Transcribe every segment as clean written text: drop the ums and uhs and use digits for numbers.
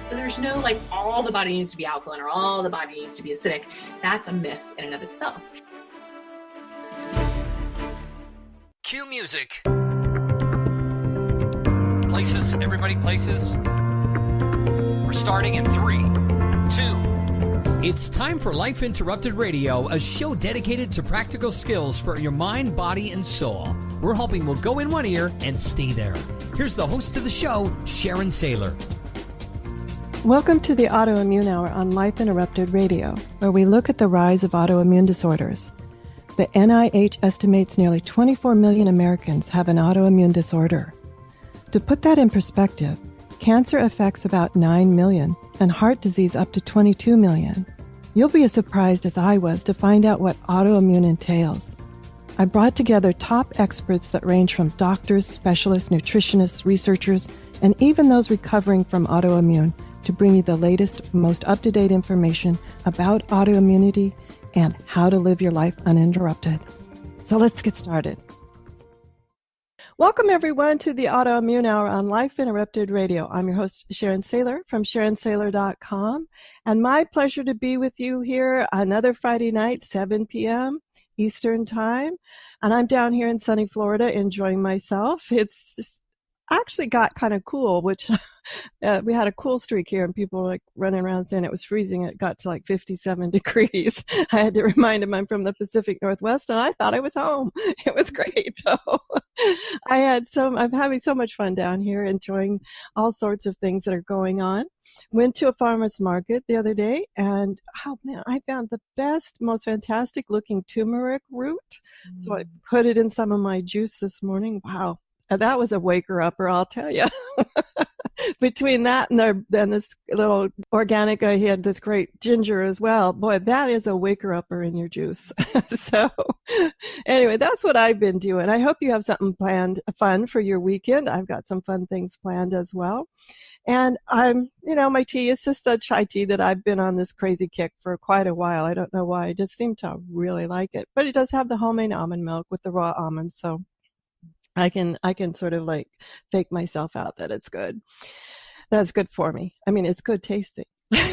So there's no like all the body needs to be alkaline or all the body needs to be acidic. That's a myth in and of itself. Cue music. Places, everybody places. We're starting in 3, 2. It's time for Life Interrupted Radio, a show dedicated to practical skills for your mind, body, and soul. We're hoping we'll go in one ear and stay there. Here's the host of the show, Sharon Saylor. Welcome to the Autoimmune Hour on Life Interrupted Radio, where we look at the rise of autoimmune disorders. The NIH estimates nearly 24 million Americans have an autoimmune disorder. To put that in perspective, cancer affects about 9 million and heart disease up to 22 million. You'll be as surprised as I was to find out what autoimmune entails. I brought together top experts that range from doctors, specialists, nutritionists, researchers, and even those recovering from autoimmune to bring you the latest, most up-to-date information about autoimmunity and how to live your life uninterrupted. So let's get started. Welcome, everyone, to the Autoimmune Hour on Life Interrupted Radio. I'm your host, Sharon Saylor from SharonSaylor.com, and my pleasure to be with you here another Friday night, 7 p.m. Eastern Time, and I'm down here in sunny Florida enjoying myself. It's actually got kind of cool, which we had a cool streak here and people were like running around saying it was freezing. It got to like 57 degrees. I had to remind them I'm from the Pacific Northwest and I thought I was home. It was great. I'm having so much fun down here, enjoying all sorts of things that are going on. Went to a farmer's market the other day and I found the best, most fantastic looking turmeric root. So I put it in some of my juice this morning. Wow. That was a waker-upper, I'll tell you. Between that and this little organic, he had this great ginger as well. Boy, that is a waker-upper in your juice. So anyway, that's what I've been doing. I hope you have something planned, fun for your weekend. I've got some fun things planned as well. And my tea is just the chai tea that I've been on this crazy kick for quite a while. I don't know why. I just seem to really like it. But it does have the homemade almond milk with the raw almonds, so I can sort of like fake myself out that it's good. That's good for me. I mean, it's good tasting.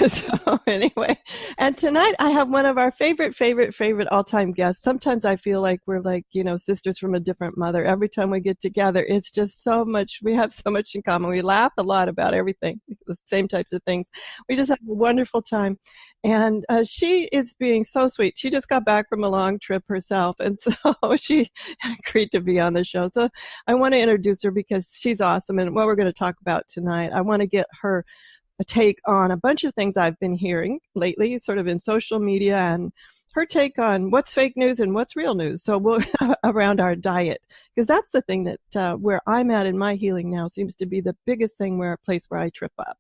So anyway, and tonight I have one of our favorite all-time guests. Sometimes I feel like we're like, sisters from a different mother. Every time we get together, it's just so much. We have so much in common. We laugh a lot about everything, the same types of things. We just have a wonderful time. And she is being so sweet. She just got back from a long trip herself. And so she agreed to be on the show. So I want to introduce her because she's awesome. And what we're going to talk about tonight, I want to get her a take on a bunch of things I've been hearing lately, sort of in social media, and her take on what's fake news and what's real news. So we'll around our diet, because that's the thing that where I'm at in my healing now seems to be the biggest thing, place where I trip up.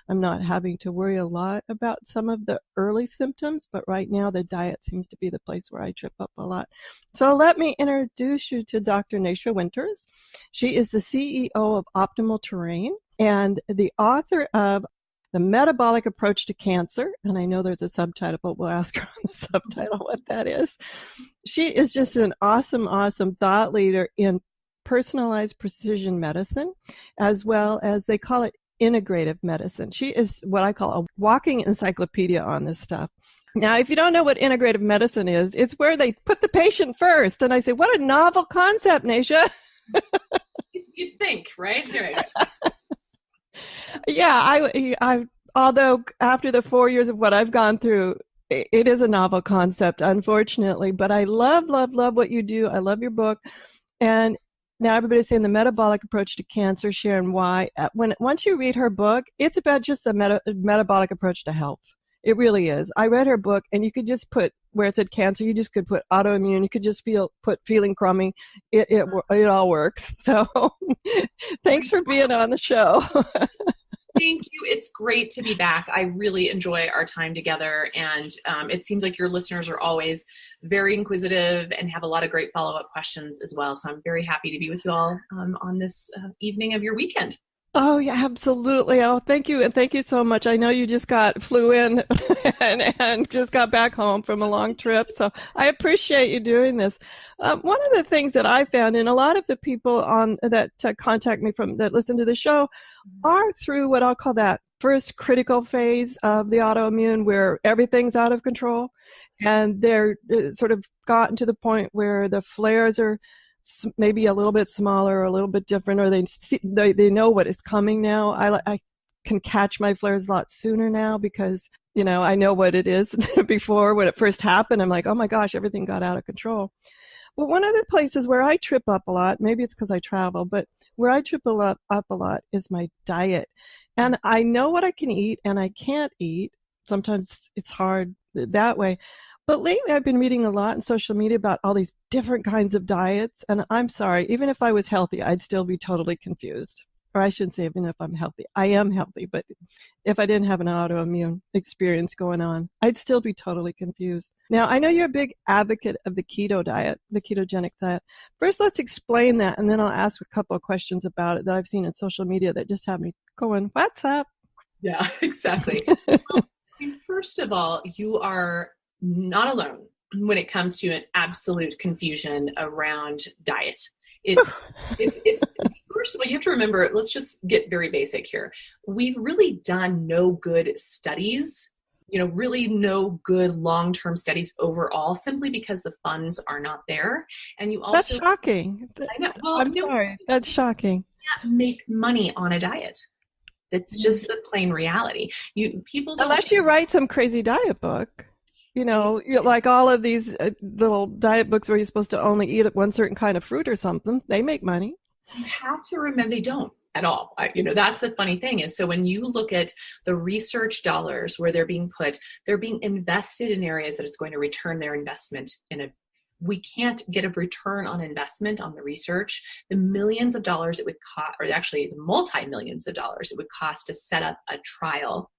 I'm not having to worry a lot about some of the early symptoms, but right now the diet seems to be the place where I trip up a lot. So let me introduce you to Dr. Nasha Winters. She is the CEO of Optimal Terrain and the author of The Metabolic Approach to Cancer. And I know there's a subtitle, but we'll ask her on the subtitle what that is. She is just an awesome thought leader in personalized precision medicine, as well as they call it integrative medicine. She is what I call a walking encyclopedia on this stuff. Now, if you don't know what integrative medicine is, it's where they put the patient first. And I say, what a novel concept, Nasha. You'd think, right? Yeah, I although after the 4 years of what I've gone through, it is a novel concept, unfortunately, but I love what you do. I love your book. And now everybody's saying The Metabolic Approach to Cancer, Sharon, why? Once you read her book, it's about just the metabolic approach to health. It really is. I read her book, and you could just put, where it said cancer, you just could put autoimmune. You could just put feeling crummy. It all works. So thanks for being on the show. Thank you. It's great to be back. I really enjoy our time together. And it seems like your listeners are always very inquisitive and have a lot of great follow-up questions as well. So I'm very happy to be with you all on this evening of your weekend. Oh, yeah, absolutely. Oh, thank you. And thank you so much. I know you just flew in and just got back home from a long trip. So I appreciate you doing this. One of the things that I found, and a lot of the people that contact me that listen to the show are through what I'll call that first critical phase of the autoimmune where everything's out of control, and they're sort of gotten to the point where the flares are maybe a little bit smaller or a little bit different, or they know what is coming now. I can catch my flares a lot sooner now because, I know what it is. Before, when it first happened, I'm like, oh my gosh, everything got out of control. But one of the places where I trip up a lot, maybe it's because I travel, but where I trip up a lot is my diet. And I know what I can eat and I can't eat. Sometimes it's hard that way. But lately I've been reading a lot on social media about all these different kinds of diets. And I'm sorry, even if I was healthy, I'd still be totally confused. Or I shouldn't say even if I'm healthy. I am healthy, but if I didn't have an autoimmune experience going on, I'd still be totally confused. Now, I know you're a big advocate of the keto diet, the ketogenic diet. First, let's explain that, and then I'll ask a couple of questions about it that I've seen on social media that just have me going, what's up? Yeah, exactly. Well, first of all, you are not alone when it comes to an absolute confusion around diet. It's first of all, you have to remember, let's just get very basic here. We've really done no good studies, really no good long-term studies overall, simply because the funds are not there. And you also— That's shocking. I know. Well, I'm sorry. That's shocking. You can't make money on a diet. That's just the plain reality. People don't— Unless you write some crazy diet book. Like all of these little diet books where you're supposed to only eat one certain kind of fruit or something, they make money. You have to remember they don't at all. That's the funny thing is, so when you look at the research dollars where they're being put, they're being invested in areas that it's going to return their investment we can't get a return on investment on the research. The millions of dollars it would cost, or actually the multi-millions of dollars it would cost to set up a trial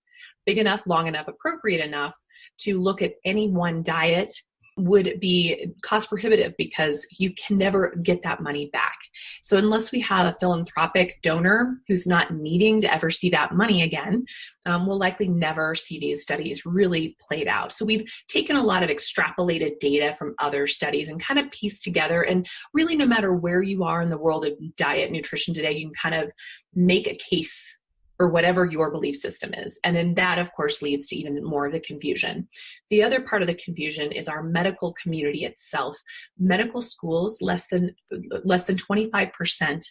big enough, long enough, appropriate enough to look at any one diet would be cost prohibitive because you can never get that money back. So unless we have a philanthropic donor who's not needing to ever see that money again, we'll likely never see these studies really played out. So we've taken a lot of extrapolated data from other studies and kind of pieced together, and really no matter where you are in the world of diet nutrition today, you can kind of make a case or whatever your belief system is. And then that, of course, leads to even more of the confusion. The other part of the confusion is our medical community itself. Medical schools, less than 25%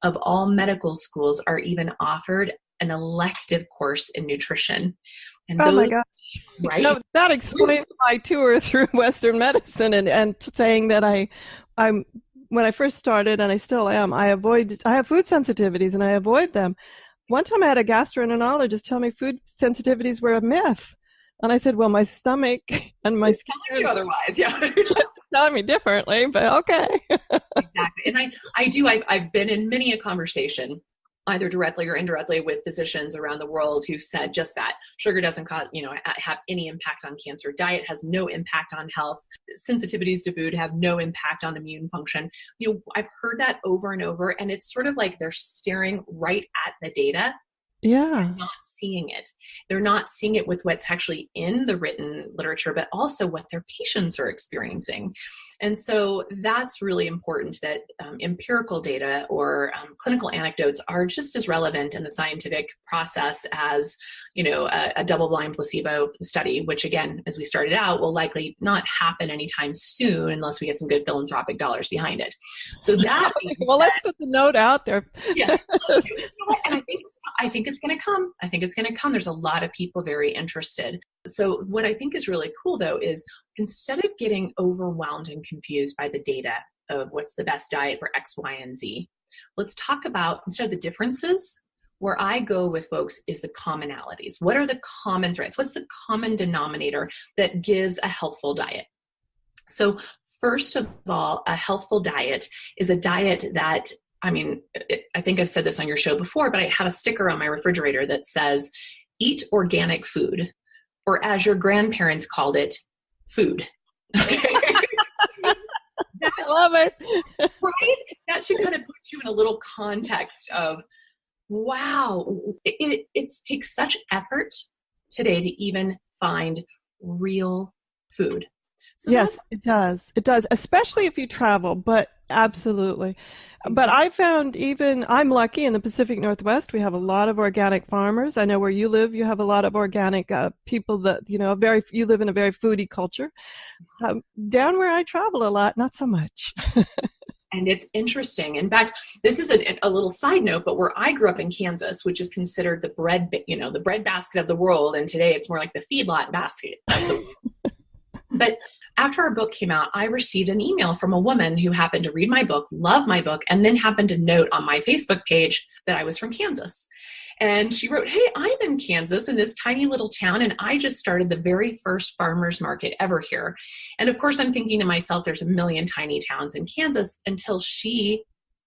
of all medical schools are even offered an elective course in nutrition. And oh my gosh. Right? That explains my tour through Western medicine and saying that I'm when I first started, and I still am, I have food sensitivities and I avoid them. One time I had a gastroenterologist tell me food sensitivities were a myth. And I said, well, my stomach and my skin telling you otherwise, yeah. telling me differently, but okay. Exactly. And I've been in many a conversation, either directly or indirectly, with physicians around the world who said just that. Sugar doesn't have any impact on cancer. Diet has no impact on health. Sensitivities to food have no impact on immune function. I've heard that over and over, and it's sort of like they're staring right at the data. Yeah. They're not seeing it. They're not seeing it with what's actually in the written literature, but also what their patients are experiencing. And so that's really important, that empirical data or clinical anecdotes are just as relevant in the scientific process as, a double-blind placebo study, which again, as we started out, will likely not happen anytime soon unless we get some good philanthropic dollars behind it. So that well, let's put the note out there. Yeah, let's do it. And I think it's going to come. I think it's going to come. There's a lot of people very interested. So what I think is really cool, though, is instead of getting overwhelmed and confused by the data of what's the best diet for X, Y, and Z, let's talk about, instead of the differences, where I go with folks is the commonalities. What are the common threads? What's the common denominator that gives a healthful diet? So first of all, a healthful diet is a diet that, I think I've said this on your show before, but I have a sticker on my refrigerator that says, eat organic food, or as your grandparents called it, food. Okay. I love it. Right? That should kind of put you in a little context of, wow, it takes such effort today to even find real food. So Yes, it does. It does, especially if you travel, but absolutely. But I found I'm lucky in the Pacific Northwest, we have a lot of organic farmers. I know where you live, you have a lot of organic people that, you live in a very foodie culture. Down where I travel a lot, not so much. and it's interesting. In fact, this is a little side note, but where I grew up in Kansas, which is considered the the bread basket of the world, and today it's more like the feedlot basket of the world. But after our book came out, I received an email from a woman who happened to read my book, love my book, and then happened to note on my Facebook page that I was from Kansas. And she wrote, "Hey, I'm in Kansas in this tiny little town, and I just started the very first farmers market ever here." And of course, I'm thinking to myself, there's a million tiny towns in Kansas, until she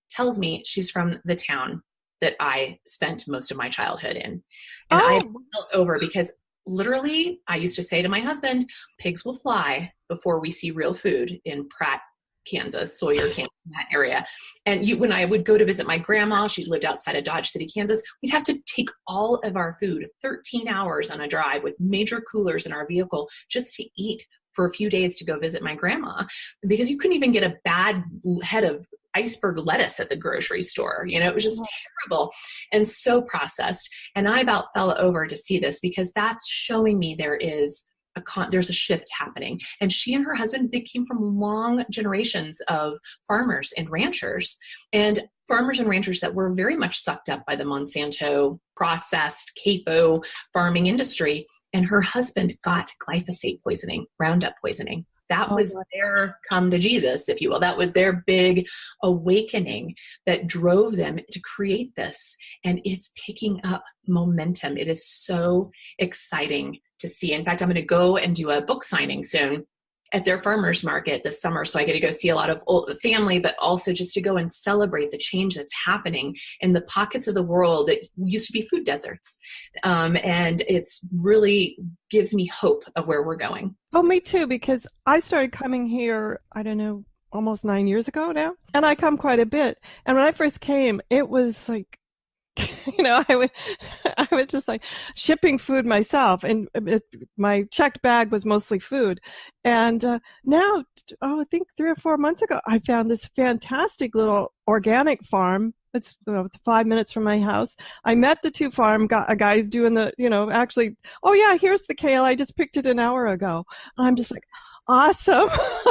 tells me she's from the town that I spent most of my childhood in. And I felt over, because literally, I used to say to my husband, pigs will fly before we see real food in Pratt, Kansas, Sawyer, Kansas, in that area. And when I would go to visit my grandma, she lived outside of Dodge City, Kansas, we'd have to take all of our food, 13 hours on a drive with major coolers in our vehicle, just to eat for a few days to go visit my grandma, because you couldn't even get a bad head of iceberg lettuce at the grocery store. It was just terrible and so processed. And I about fell over to see this, because that's showing me there's a shift happening. And she and her husband, they came from long generations of farmers and ranchers, and farmers and ranchers that were very much sucked up by the Monsanto processed keto farming industry. And her husband got glyphosate poisoning, Roundup poisoning. That was their come to Jesus, if you will. That was their big awakening that drove them to create this. And it's picking up momentum. It is so exciting to see. In fact, I'm going to go and do a book signing soon at their farmers market this summer. So I get to go see a lot of old family, but also just to go and celebrate the change that's happening in the pockets of the world that used to be food deserts. And it's really gives me hope of where we're going. Oh, me too, because I started coming here, I don't know, almost 9 years ago now. And I come quite a bit. And when I first came, it was like, I would just like shipping food myself, and my checked bag was mostly food. And now, I think 3 or 4 months ago, I found this fantastic little organic farm. It's 5 minutes from my house. I met the two guys doing actually, oh yeah, here's the kale. I just picked it an hour ago. I'm just like, awesome.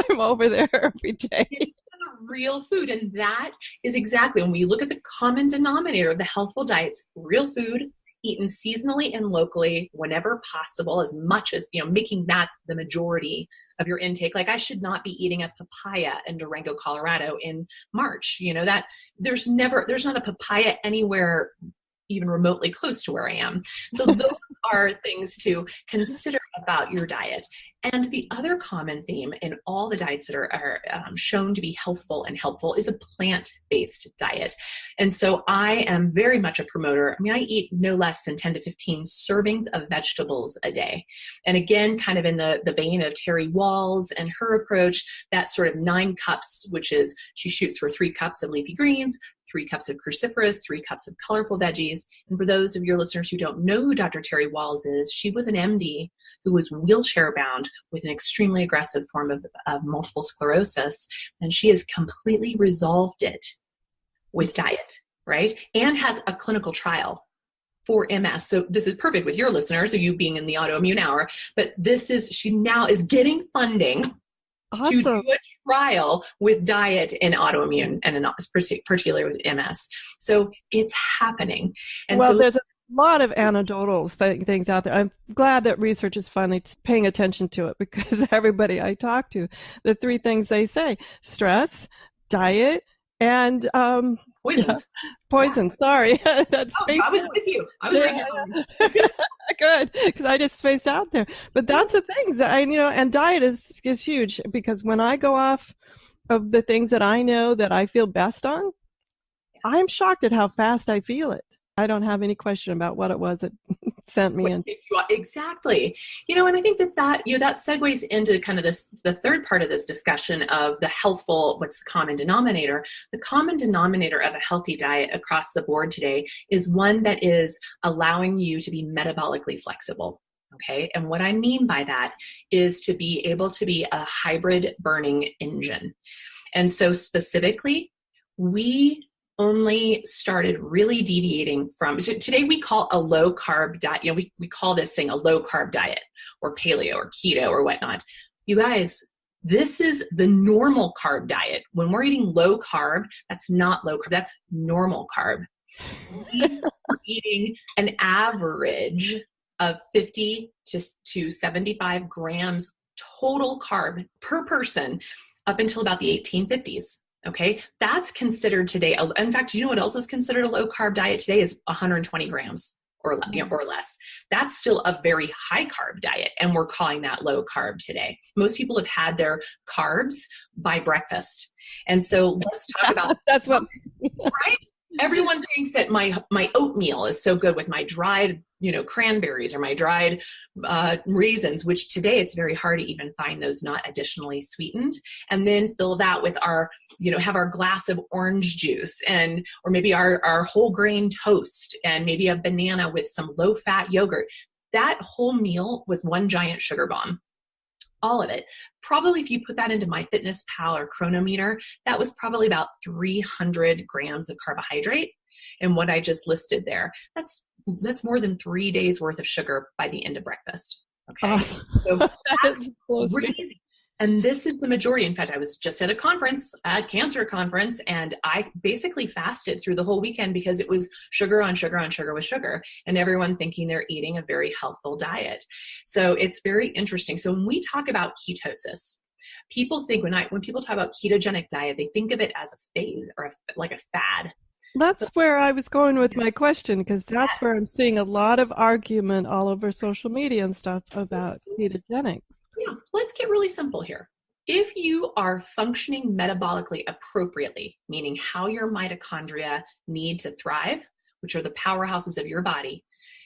I'm over there every day. Real food. And that is exactly when we look at the common denominator of the healthful diets, real food eaten seasonally and locally whenever possible, as much as, making that the majority of your intake. Like, I should not be eating a papaya in Durango, Colorado in March. That there's not a papaya anywhere even remotely close to where I am. So those are things to consider about your diet. And the other common theme in all the diets that are shown to be healthful and helpful is a plant-based diet. And so I am very much a promoter. I eat no less than 10 to 15 servings of vegetables a day. And again, kind of in the vein of Terry Wahls and her approach, that sort of 9 cups, which is she shoots for 3 cups of leafy greens, 3 cups of cruciferous, 3 cups of colorful veggies. And for those of your listeners who don't know who Dr. Terry Wahls is, she was an MD who was wheelchair bound with an extremely aggressive form of multiple sclerosis. And she has completely resolved it with diet, right? And has a clinical trial for MS. So this is perfect with your listeners, or you being in the Autoimmune Hour, but she now is getting funding to do a trial with diet in autoimmune, and particularly with MS. So it's happening. And there's a lot of anecdotal things out there. I'm glad that research is finally paying attention to it, because everybody I talk to, the 3 things they say: stress, diet, and poisons. Poison. Sorry, that's. I was with you. I was right. Good, because I just spaced out there. But that's the things that and diet is huge, because when I go off of the things that I know that I feel best on, I'm shocked at how fast I feel it. I don't have any question about what it was that sent me in. Exactly. And I think that segues into kind of the third part of this discussion of the healthful, what's the common denominator? The common denominator of a healthy diet across the board today is one that is allowing you to be metabolically flexible. Okay. And what I mean by that is to be able to be a hybrid burning engine. And so specifically, we only started really deviating from, so today we call a low carb diet, we call this thing a low carb diet or paleo or keto or whatnot. You guys, this is the normal carb diet. When we're eating low carb, that's not low carb, that's normal carb. We are eating an average of 50 to 75 grams total carb per person up until about the 1850s. Okay, that's considered today. In fact, you know what else is considered a low carb diet today is 120 grams or less. That's still a very high carb diet, and we're calling that low carb today. Most people have had their carbs by breakfast, and so let's talk about that's what right. Everyone thinks that my oatmeal is so good with my dried, cranberries or my dried raisins, which today it's very hard to even find those not additionally sweetened. And then fill that with our, have our glass of orange juice or maybe our whole grain toast and maybe a banana with some low fat yogurt. That whole meal was one giant sugar bomb. All of it. Probably if you put that into MyFitnessPal or Chronometer, that was probably about 300 grams of carbohydrate. And what I just listed there, that's more than 3 days worth of sugar by the end of breakfast. Okay. Awesome. So that's crazy. And this is the majority. In fact, I was just at a cancer conference, and I basically fasted through the whole weekend because it was sugar on sugar on sugar with sugar, and everyone thinking they're eating a very healthful diet. So it's very interesting. So when we talk about ketosis, people think when people talk about ketogenic diet, they think of it as a phase or like a fad. That's where I was going with my question, because that's where I'm seeing a lot of argument all over social media and stuff about ketogenics. Yeah, let's get really simple here. If you are functioning metabolically appropriately, meaning how your mitochondria need to thrive, which are the powerhouses of your body,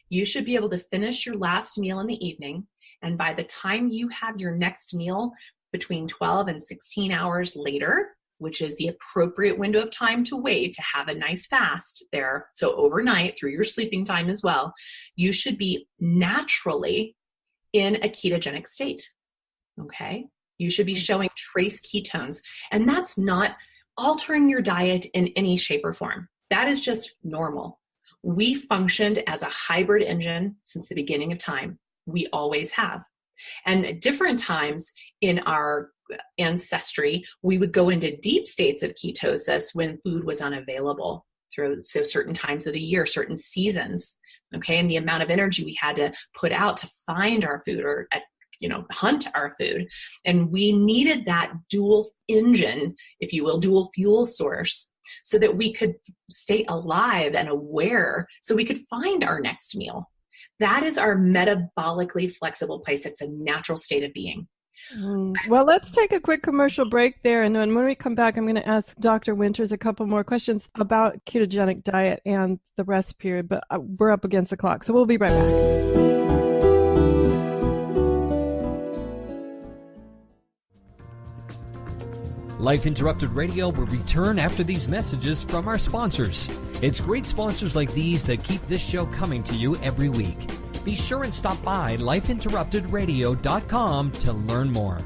you should be able to finish your last meal in the evening. And by the time you have your next meal between 12 and 16 hours later, which is the appropriate window of time to wait to have a nice fast there, so overnight through your sleeping time as well, you should be naturally in a ketogenic state. Okay, you should be showing trace ketones, and that's not altering your diet in any shape or form. That is just normal. We functioned as a hybrid engine since the beginning of time. We always have. And at different times in our ancestry, we would go into deep states of ketosis when food was unavailable. So certain times of the year, certain seasons, okay, and the amount of energy we had to put out to find our food or hunt our food. And we needed that dual engine, if you will, dual fuel source, so that we could stay alive and aware so we could find our next meal. That is our metabolically flexible place. It's a natural state of being. Well, let's take a quick commercial break there. And then when we come back, I'm going to ask Dr. Winters a couple more questions about ketogenic diet and the rest period, but we're up against the clock. So we'll be right back. Life Interrupted Radio will return after these messages from our sponsors. It's great sponsors like these that keep this show coming to you every week. Be sure and stop by lifeinterruptedradio.com to learn more.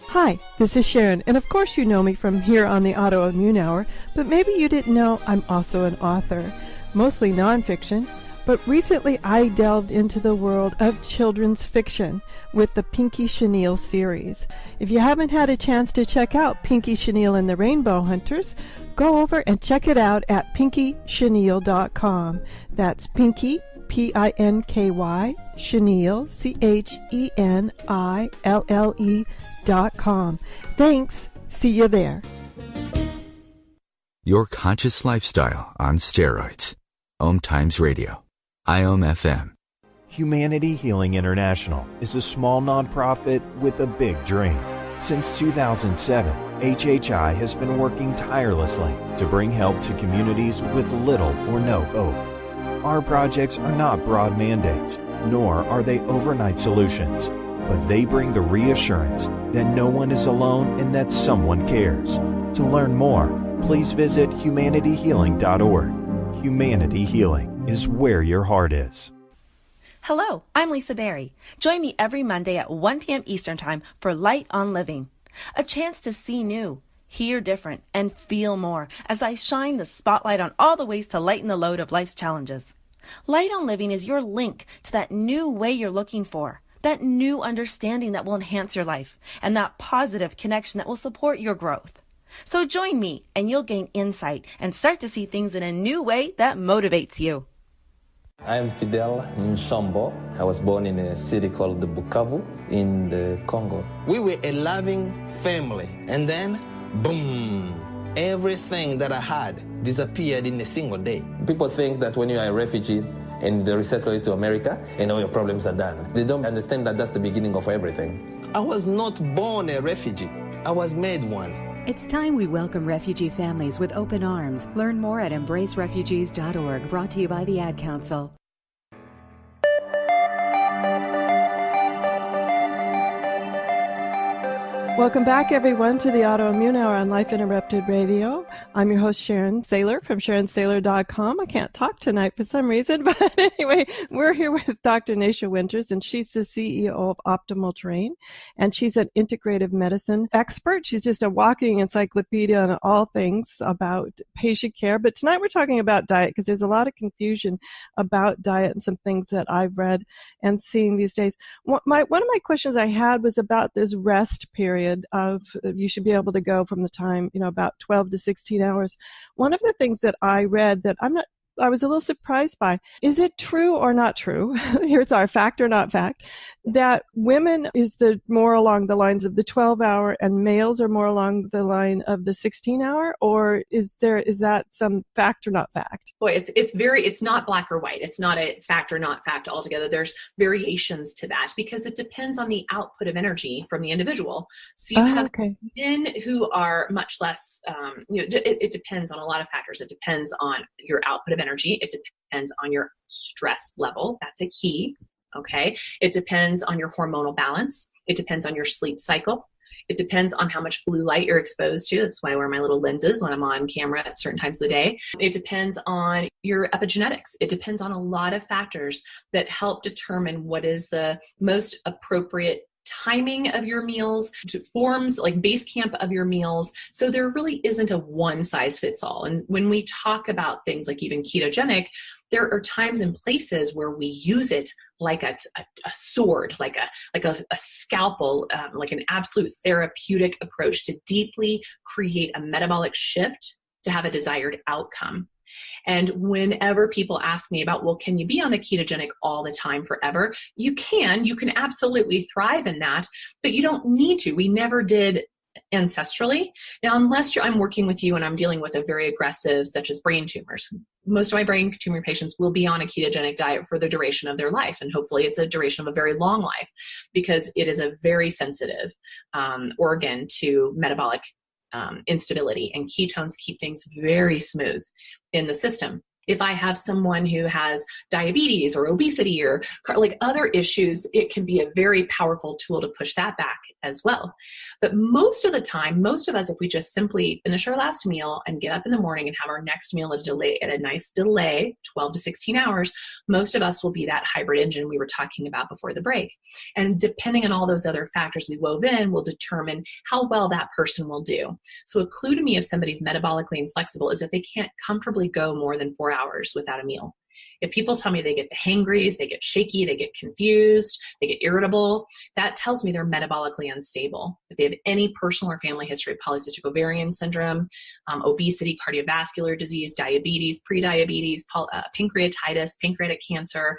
Hi, this is Sharon, and of course you know me from here on the Autoimmune Hour, but maybe you didn't know I'm also an author, mostly nonfiction. But recently I delved into the world of children's fiction with the Pinky Chenille series. If you haven't had a chance to check out Pinky Chenille and the Rainbow Hunters, go over and check it out at pinkyshenille.com. That's Pinky, P-I-N-K-Y, Chenille, C-H-E-N-I-L-L-E.com. Thanks. See you there. Your conscious lifestyle on steroids. OMTimes Radio. IOM-FM. Humanity Healing International is a small nonprofit with a big dream. Since 2007, HHI has been working tirelessly to bring help to communities with little or no hope. Our projects are not broad mandates, nor are they overnight solutions, but they bring the reassurance that no one is alone and that someone cares. To learn more, please visit humanityhealing.org. Humanity Healing is where your heart is. Hello, I'm Lisa Berry. Join me every Monday at 1 p.m. Eastern Time for Light on Living, a chance to see new, hear different, and feel more as I shine the spotlight on all the ways to lighten the load of life's challenges. Light on Living is your link to that new way you're looking for, that new understanding that will enhance your life, and that positive connection that will support your growth. So join me and you'll gain insight and start to see things in a new way that motivates you. I'm Fidel Mshombo. I was born in a city called the Bukavu in the Congo. We were a loving family, and then, boom, everything that I had disappeared in a single day. People think that when you are a refugee and they resettle you to America, and all your problems are done. They don't understand that that's the beginning of everything. I was not born a refugee. I was made one. It's time we welcome refugee families with open arms. Learn more at embracerefugees.org, brought to you by the Ad Council. Welcome back, everyone, to the Autoimmune Hour on Life Interrupted Radio. I'm your host, Sharon Saylor from SharonSaylor.com. I can't talk tonight for some reason, but anyway, we're here with Dr. Nasha Winters, and she's the CEO of Optimal Terrain, and she's an integrative medicine expert. She's just a walking encyclopedia on all things about patient care. But tonight we're talking about diet because there's a lot of confusion about diet and some things that I've read and seen these days. One of my questions I had was about this rest period of you should be able to go from the time, about 12 to 16 hours. One of the things that I read that I was a little surprised by, is it true or not true? Here's our fact or not fact, that women is more along the lines of the 12-hour and males are more along the line of the 16-hour, or is that some fact or not fact? Boy, it's not black or white. It's not a fact or not fact altogether. There's variations to that because it depends on the output of energy from the individual. So you have men who are much less, it depends on a lot of factors. It depends on your output of energy. It depends on your stress level. That's a key. Okay. It depends on your hormonal balance. It depends on your sleep cycle. It depends on how much blue light you're exposed to. That's why I wear my little lenses when I'm on camera at certain times of the day. It depends on your epigenetics. It depends on a lot of factors that help determine what is the most appropriate timing of your meals, forms like base camp of your meals. So there really isn't a one size fits all. And when we talk about things like even ketogenic, there are times and places where we use it like a sword, like a scalpel, like an absolute therapeutic approach to deeply create a metabolic shift to have a desired outcome. And whenever people ask me about, well, can you be on a ketogenic all the time forever? You can absolutely thrive in that, but you don't need to. We never did ancestrally. Now, unless I'm working with you and I'm dealing with a very aggressive, such as brain tumors, most of my brain tumor patients will be on a ketogenic diet for the duration of their life. And hopefully it's a duration of a very long life because it is a very sensitive organ to metabolic instability, and ketones keep things very smooth in the system. If I have someone who has diabetes or obesity or like other issues, it can be a very powerful tool to push that back as well. But most of the time, most of us, if we just simply finish our last meal and get up in the morning and have our next meal at a nice delay, 12 to 16 hours, most of us will be that hybrid engine we were talking about before the break. And depending on all those other factors we wove in will determine how well that person will do. So a clue to me if somebody's metabolically inflexible is if they can't comfortably go more than 4 hours without a meal. If people tell me they get the hangries, they get shaky, they get confused, they get irritable, that tells me they're metabolically unstable. If they have any personal or family history of polycystic ovarian syndrome, obesity, cardiovascular disease, diabetes, prediabetes, pancreatitis, pancreatic cancer,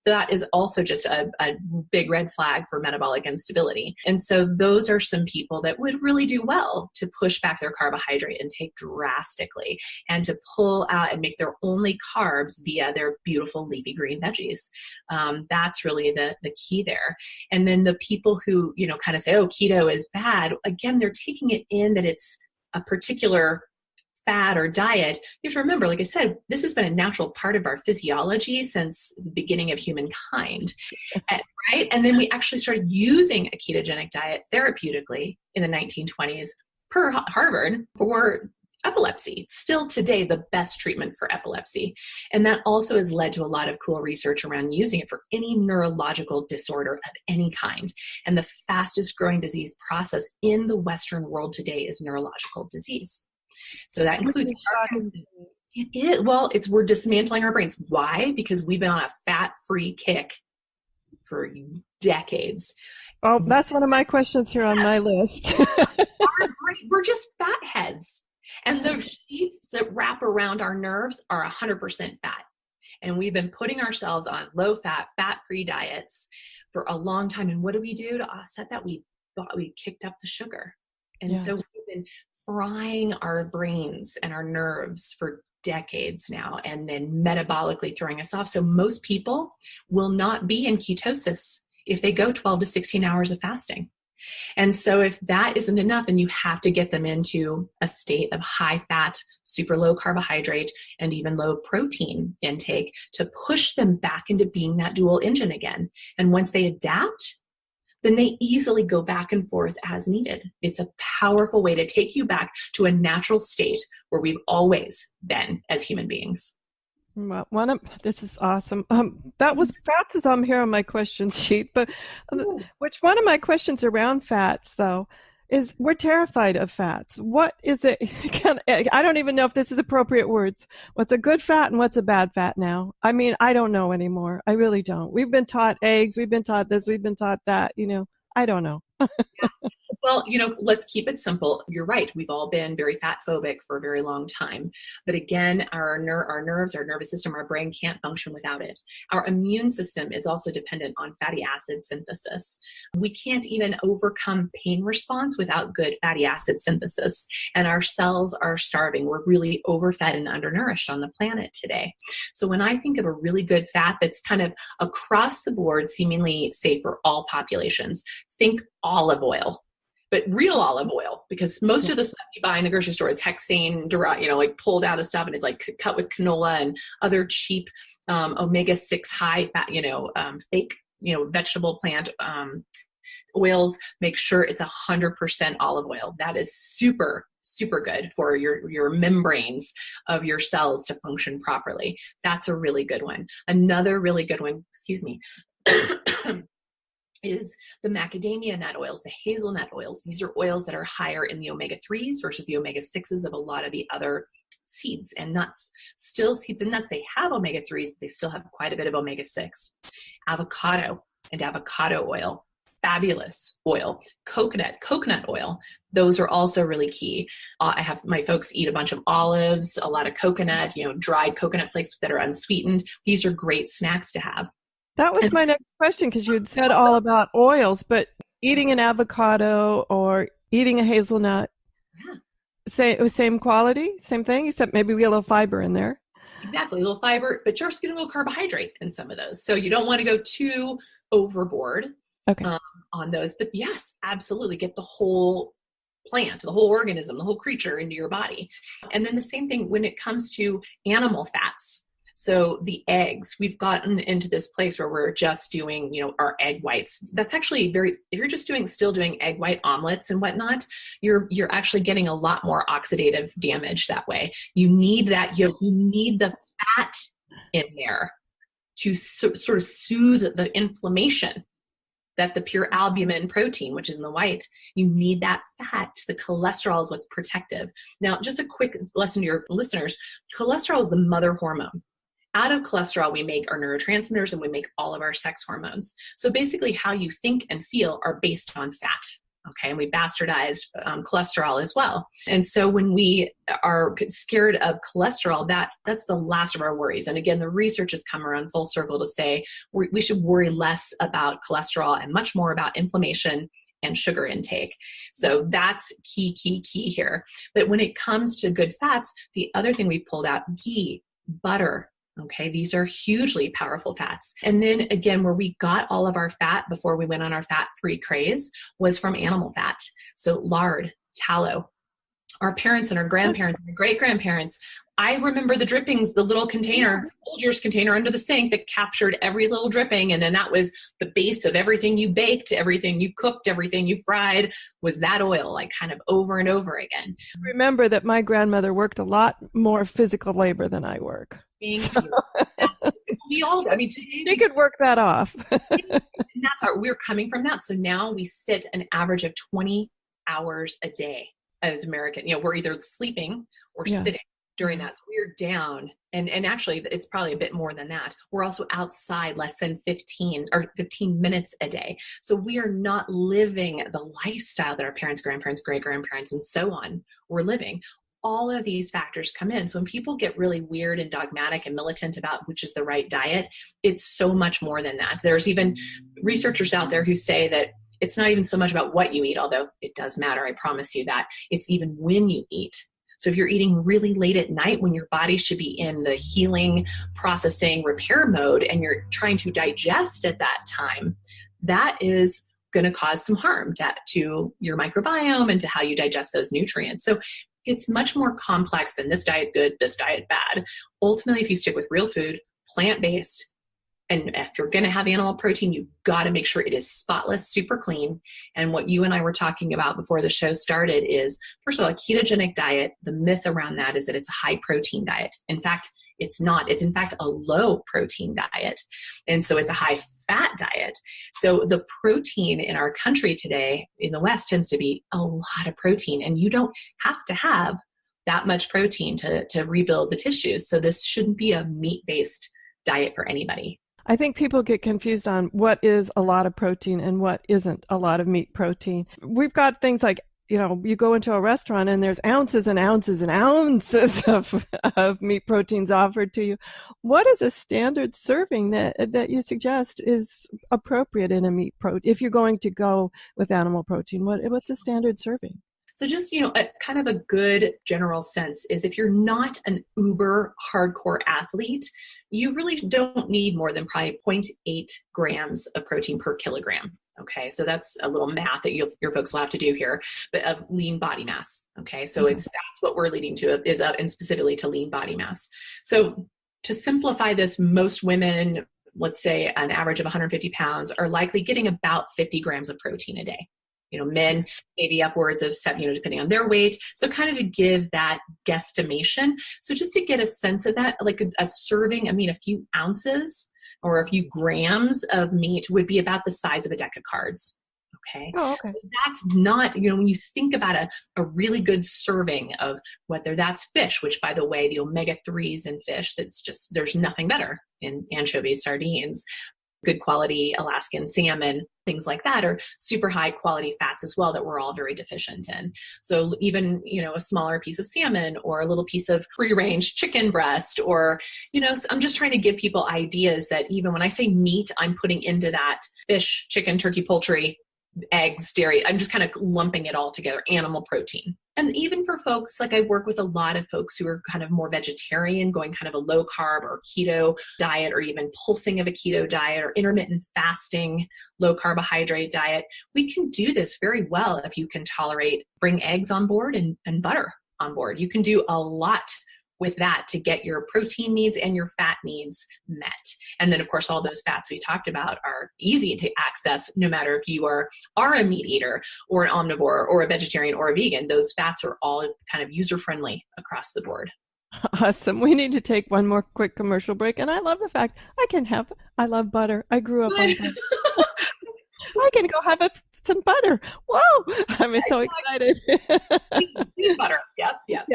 that is also just a big red flag for metabolic instability. And so those are some people that would really do well to push back their carbohydrate intake drastically and to pull out and make their only carbs via their beautiful leafy green veggies. That's really the key there. And then the people who, kind of say, oh, keto is bad. Again, they're taking it in that it's a particular fad or diet. You have to remember, like I said, this has been a natural part of our physiology since the beginning of humankind, right? And then we actually started using a ketogenic diet therapeutically in the 1920s per Harvard for epilepsy. Still today, the best treatment for epilepsy. And that also has led to a lot of cool research around using it for any neurological disorder of any kind. And the fastest growing disease process in the Western world today is neurological disease. So that includes we're dismantling our brains. Why? Because we've been on a fat-free kick for decades. Oh, that's one of my questions here on my list. We're just fat heads. And the sheets that wrap around our nerves are 100% fat. And we've been putting ourselves on low-fat, fat-free diets for a long time. And what do? To offset that, we kicked up the sugar. And so we've been frying our brains and our nerves for decades now, and then metabolically throwing us off. So most people will not be in ketosis if they go 12 to 16 hours of fasting. And so if that isn't enough, then you have to get them into a state of high fat, super low carbohydrate, and even low protein intake to push them back into being that dual engine again. And once they adapt, then they easily go back and forth as needed. It's a powerful way to take you back to a natural state where we've always been as human beings. Well, this is awesome. That was fats is here on my question sheet, but which one of my questions around fats, though, is we're terrified of fats. What is it? I don't even know if this is appropriate words. What's a good fat and what's a bad fat now? I mean, I don't know anymore. I really don't. We've been taught eggs. We've been taught this. We've been taught that. I don't know. Well, let's keep it simple. You're right. We've all been very fat phobic for a very long time. But again, our nerves, our nervous system, our brain can't function without it. Our immune system is also dependent on fatty acid synthesis. We can't even overcome pain response without good fatty acid synthesis. And our cells are starving. We're really overfed and undernourished on the planet today. So when I think of a really good fat that's kind of across the board, seemingly safe for all populations, think olive oil. But real olive oil, because most of the stuff you buy in the grocery store is hexane, like pulled out of stuff, and it's like cut with canola and other cheap omega-6 high fat, fake, vegetable plant oils. Make sure it's 100% olive oil. That is super, super good for your membranes of your cells to function properly. That's a really good one. Another really good one, is the macadamia nut oils, the hazelnut oils. These are oils that are higher in the omega-3s versus the omega-6s of a lot of the other seeds and nuts. Still, seeds and nuts, they have omega-3s, but they still have quite a bit of omega-6. Avocado and avocado oil, fabulous oil. Coconut oil, those are also really key. I have my folks eat a bunch of olives, a lot of coconut, dried coconut flakes that are unsweetened. These are great snacks to have. That was my next question, because you had said all about oils, but eating an avocado or eating a hazelnut, same quality, same thing, except maybe we get a little fiber in there. Exactly, a little fiber, but you're just getting a little carbohydrate in some of those. So you don't want to go too overboard on those. But yes, absolutely, get the whole plant, the whole organism, the whole creature into your body. And then the same thing when it comes to animal fats. So the eggs, we've gotten into this place where we're just doing, our egg whites. That's actually if you're just still doing egg white omelets and whatnot, you're actually getting a lot more oxidative damage that way. You need that, you need the fat in there to sort of soothe the inflammation that the pure albumin protein, which is in the white, you need that fat. The cholesterol is what's protective. Now, just a quick lesson to your listeners, cholesterol is the mother hormone. Out of cholesterol, we make our neurotransmitters and we make all of our sex hormones. So basically how you think and feel are based on fat. Okay, and we bastardized cholesterol as well. And so when we are scared of cholesterol, that's the last of our worries. And again, the research has come around full circle to say we should worry less about cholesterol and much more about inflammation and sugar intake. So that's key here. But when it comes to good fats, the other thing we've pulled out, ghee, butter. Okay, these are hugely powerful fats. And then again, where we got all of our fat before we went on our fat-free craze was from animal fat. So lard, tallow. Our parents and our grandparents and our great-grandparents I remember the drippings, the little container, Folgers container under the sink that captured every little dripping. And then that was the base of everything you baked, everything you cooked, everything you fried was that oil, like kind of over and over again. Remember that my grandmother worked a lot more physical labor than I work. Thank you. We all, I mean, today she could work that off. And that's we're coming from that. So now we sit an average of 20 hours a day as American. You know, we're either sleeping or sitting during that. So we're down. And actually, it's probably a bit more than that. We're also outside less than 15 minutes a day. So we are not living the lifestyle that our parents, grandparents, great-grandparents, and so on were living. All of these factors come in. So when people get really weird and dogmatic and militant about which is the right diet, it's so much more than that. There's even researchers out there who say that it's not even so much about what you eat, although it does matter, I promise you that. It's even when you eat. So if you're eating really late at night when your body should be in the healing, processing, repair mode, and you're trying to digest at that time, that is going to cause some harm to your microbiome and to how you digest those nutrients. So it's much more complex than this diet good, this diet bad. Ultimately, if you stick with real food, plant-based, and if you're going to have animal protein, you've got to make sure it is spotless, super clean. And what you and I were talking about before the show started is, first of all, a ketogenic diet, the myth around that is that it's a high protein diet. In fact, it's not. It's in fact a low protein diet. And so it's a high fat diet. So the protein in our country today in the West tends to be a lot of protein. And you don't have to have that much protein to rebuild the tissues. So this shouldn't be a meat-based diet for anybody. I think people get confused on what is a lot of protein and what isn't a lot of meat protein. We've got things like, you know, you go into a restaurant and there's ounces and ounces and ounces of meat proteins offered to you. What is a standard serving that you suggest is appropriate in a meat protein? If you're going to go with animal protein, what's a standard serving? So just, you know, a kind of a good general sense is if you're not an uber hardcore athlete, you really don't need more than probably 0.8 grams of protein per kilogram. Okay, so that's a little math that your folks will have to do here, but of lean body mass. Okay, so that's what we're leading to and specifically to lean body mass. So to simplify this, most women, let's say an average of 150 pounds, are likely getting about 50 grams of protein a day. You know, men maybe upwards of 7, you know, depending on their weight. So kind of to give that guesstimation. So just to get a sense of that, like a serving, I mean, a few ounces or a few grams of meat would be about the size of a deck of cards. Okay. Oh, okay. So that's not, you know, when you think about a really good serving of whether that's fish, which by the way, the omega-3s in fish, that's just, there's nothing better in anchovies, sardines, good quality Alaskan salmon, things like that are super high quality fats as well that we're all very deficient in. So even, you know, a smaller piece of salmon or a little piece of free range chicken breast, or, you know, I'm just trying to give people ideas that even when I say meat, I'm putting into that fish, chicken, turkey, poultry, eggs, dairy. I'm just kind of lumping it all together, animal protein. And even for folks, like I work with a lot of folks who are kind of more vegetarian, going kind of a low carb or keto diet, or even pulsing of a keto diet or intermittent fasting, low carbohydrate diet. We can do this very well if you can bring eggs on board and butter on board. You can do a lot with that to get your protein needs and your fat needs met. And then of course, all those fats we talked about are easy to access no matter if you are a meat eater or an omnivore or a vegetarian or a vegan. Those fats are all kind of user-friendly across the board. Awesome. We need to take one more quick commercial break. And I love the fact I love butter. I grew up on butter. I can go have some butter. Whoa! I'm so excited. Peanut butter. Yep. Yes.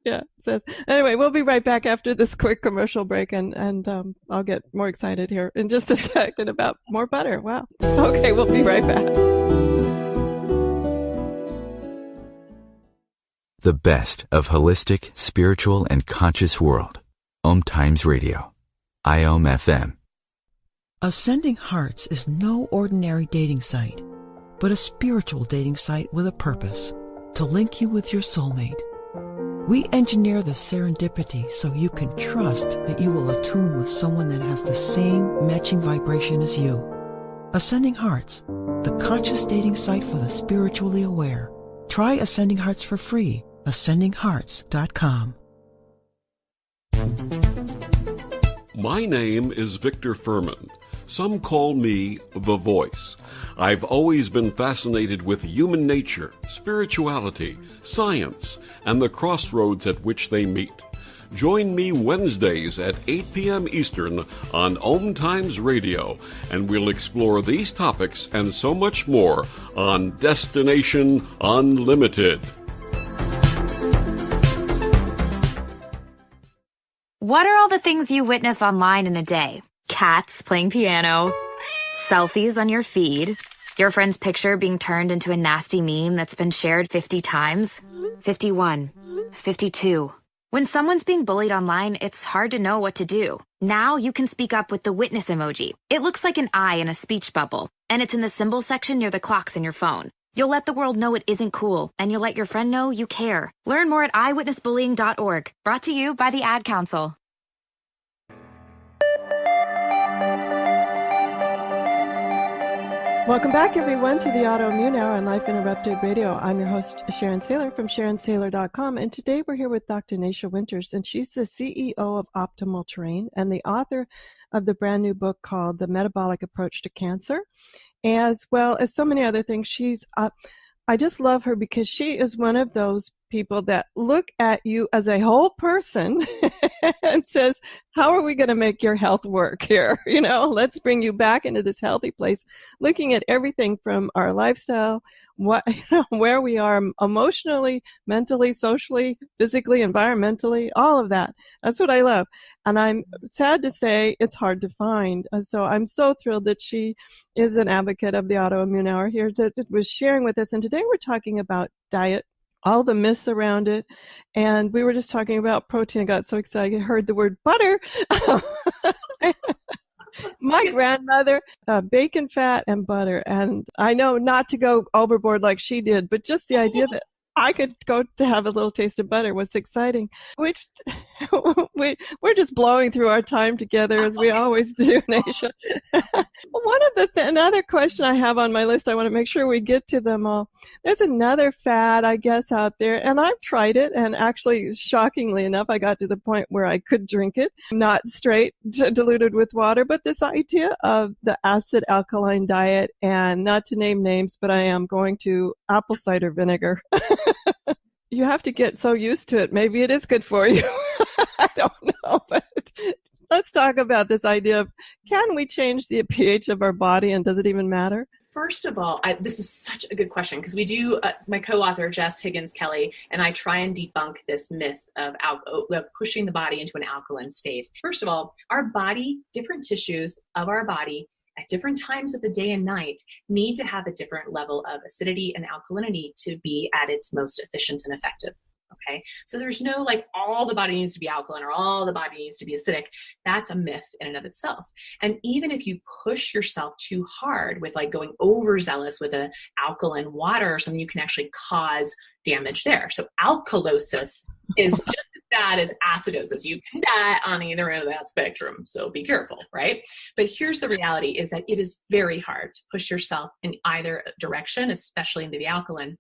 Yeah. So, anyway, we'll be right back after this quick commercial break, and I'll get more excited here in just a second about more butter. Wow. Okay, we'll be right back. The best of holistic, spiritual, and conscious world. OMTimes Radio. IOM FM. Ascending Hearts is no ordinary dating site, but a spiritual dating site with a purpose, to link you with your soulmate. We engineer the serendipity so you can trust that you will attune with someone that has the same matching vibration as you. Ascending Hearts, the conscious dating site for the spiritually aware. Try Ascending Hearts for free. AscendingHearts.com. My name is Victor Furman. Some call me The Voice. I've always been fascinated with human nature, spirituality, science, and the crossroads at which they meet. Join me Wednesdays at 8 p.m. Eastern on OMTimes Radio, and we'll explore these topics and so much more on Destination Unlimited. What are all the things you witness online in a day? Cats playing piano, selfies on your feed, your friend's picture being turned into a nasty meme that's been shared 50 times, 51, 52. When someone's being bullied online, it's hard to know what to do. Now you can speak up with the witness emoji. It looks like an eye in a speech bubble, and it's in the symbol section near the clocks in your phone. You'll let the world know it isn't cool, and you'll let your friend know you care. Learn more at eyewitnessbullying.org. Brought to you by the Ad Council. Welcome back, everyone, to the Autoimmune Hour on Life Interrupted Radio. I'm your host, Sharon Saylor from SharonSaylor.com, and today we're here with Dr. Nasha Winters, and she's the CEO of Optimal Terrain and the author of the brand new book called The Metabolic Approach to Cancer, as well as so many other things. I just love her because she is one of those people that look at you as a whole person and says, how are we going to make your health work here? You know, let's bring you back into this healthy place, looking at everything from our lifestyle, where we are emotionally, mentally, socially, physically, environmentally, all of that. That's what I love. And I'm sad to say it's hard to find. So I'm so thrilled that she is an advocate of the Autoimmune Hour here that was sharing with us. And today we're talking about diet, all the myths around it. And we were just talking about protein. I got so excited. I heard the word butter. My grandmother, bacon fat and butter. And I know not to go overboard like she did, but just the idea that I could go to have a little taste of butter was exciting. We're just blowing through our time together as we always do, Nasha. Another question I have on my list, I want to make sure we get to them all. There's another fad, I guess, out there, and I've tried it, and actually, shockingly enough, I got to the point where I could drink it, not straight, diluted with water, but this idea of the acid alkaline diet, and not to name names, but I am going to apple cider vinegar. You have to get so used to it. Maybe it is good for you. I don't know, but let's talk about this idea of, can we change the pH of our body, and does it even matter? First of all, this is such a good question, because we do, my co-author, Jess Higgins-Kelly, and I try and debunk this myth of pushing the body into an alkaline state. First of all, our body, different tissues of our body, at different times of the day and night, need to have a different level of acidity and alkalinity to be at its most efficient and effective. Okay, so there's no all the body needs to be alkaline or all the body needs to be acidic. That's a myth in and of itself. And even if you push yourself too hard with going overzealous with a alkaline water or something, you can actually cause damage there. So alkalosis is just as bad as acidosis. You can die on either end of that spectrum. So be careful, right? But here's the reality, is that it is very hard to push yourself in either direction, especially into the alkaline,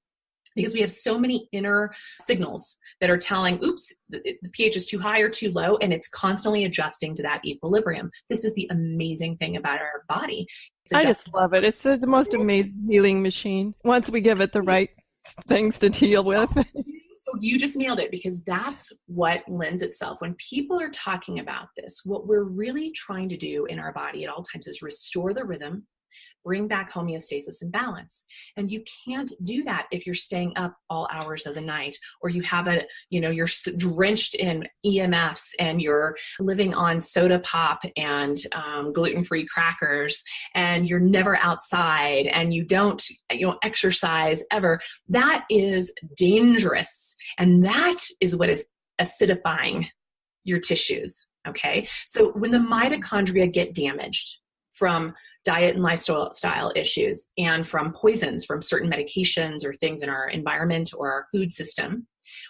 because we have so many inner signals that are telling, oops, the pH is too high or too low, and it's constantly adjusting to that equilibrium. This is the amazing thing about our body. I just love it. It's the most amazing healing machine once we give it the right things to deal with. So you just nailed it, because that's what lends itself. When people are talking about this, what we're really trying to do in our body at all times is restore the rhythm, bring back homeostasis and balance. And you can't do that if you're staying up all hours of the night, or you have you're drenched in EMFs and you're living on soda pop and gluten-free crackers, and you're never outside, and you don't exercise ever. That is dangerous. And that is what is acidifying your tissues. Okay. So when the mitochondria get damaged from diet and lifestyle issues, and from poisons from certain medications or things in our environment or our food system,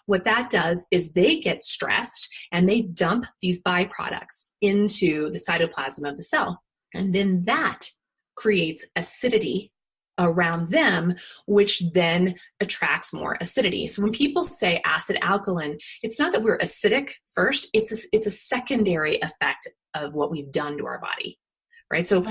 what that does is they get stressed and they dump these byproducts into the cytoplasm of the cell. And then that creates acidity around them, which then attracts more acidity. So when people say acid alkaline, it's not that we're acidic first, it's a secondary effect of what we've done to our body, right? So